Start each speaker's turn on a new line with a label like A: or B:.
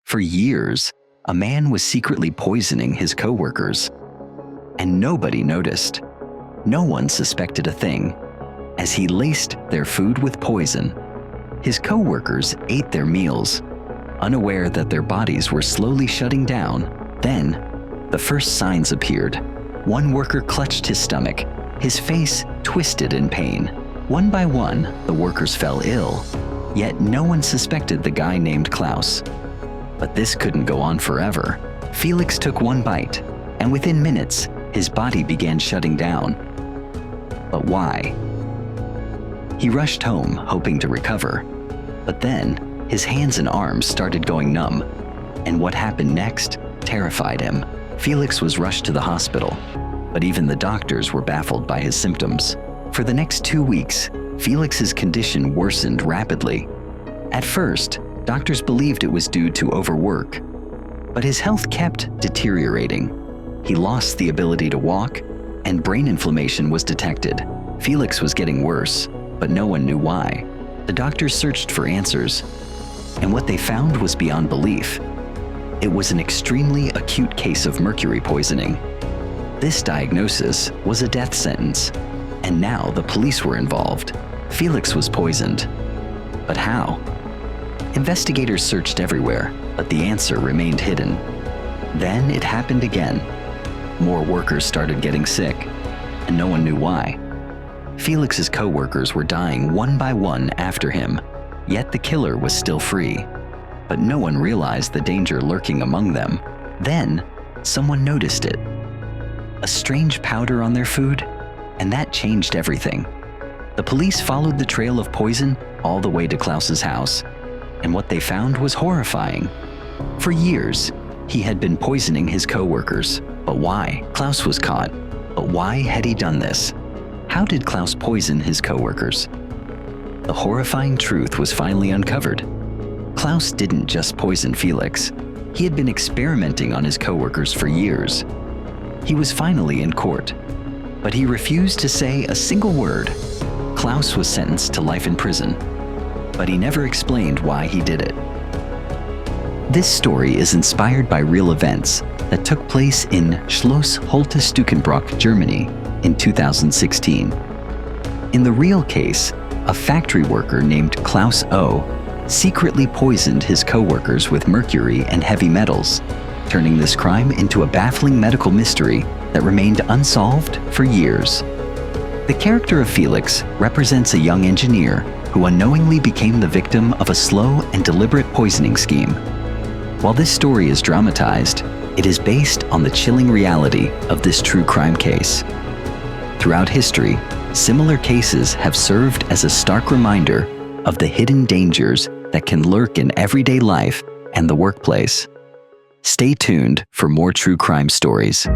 A: For years, a man was secretly poisoning his coworkers, and nobody noticed. No one suspected a thing, as he laced their food with poison. His coworkers ate their meals, unaware that their bodies were slowly shutting down. Then, the first signs appeared. One worker clutched his stomach, his face twisted in pain. One by one, the workers fell ill, yet no one suspected the guy named Klaus. But this couldn't go on forever. Felix took one bite, and within minutes, his body began shutting down. But why? He rushed home, hoping to recover. But then, his hands and arms started going numb, and what happened next terrified him. Felix was rushed to the hospital, but even the doctors were baffled by his symptoms. For the next 2 weeks, Felix's condition worsened rapidly. At first, doctors believed it was due to overwork, but his health kept deteriorating. He lost the ability to walk, and brain inflammation was detected. Felix was getting worse, but no one knew why. The doctors searched for answers, and what they found was beyond belief. It was an extremely acute case of mercury poisoning. This diagnosis was a death sentence, and now the police were involved. Felix was poisoned. But how? Investigators searched everywhere, but the answer remained hidden. Then it happened again. More workers started getting sick, and no one knew why. Felix's coworkers were dying one by one after him, yet the killer was still free. But no one realized the danger lurking among them. Then, someone noticed it. A strange powder on their food, and that changed everything. The police followed the trail of poison all the way to Klaus's house, and what they found was horrifying. For years, he had been poisoning his coworkers. But why? Klaus was caught. But why had he done this? How did Klaus poison his coworkers? The horrifying truth was finally uncovered. Klaus didn't just poison Felix. He had been experimenting on his coworkers for years. He was finally in court, but he refused to say a single word. Klaus was sentenced to life in prison, but he never explained why he did it. This story is inspired by real events that took place in Schloss Holte-Stukenbrock, Germany, in 2016. In the real case, a factory worker named Klaus O. secretly poisoned his coworkers with mercury and heavy metals, turning this crime into a baffling medical mystery that remained unsolved for years. The character of Felix represents a young engineer who unknowingly became the victim of a slow and deliberate poisoning scheme. While this story is dramatized, it is based on the chilling reality of this true crime case. Throughout history, similar cases have served as a stark reminder of the hidden dangers that can lurk in everyday life and the workplace. Stay tuned for more true crime stories.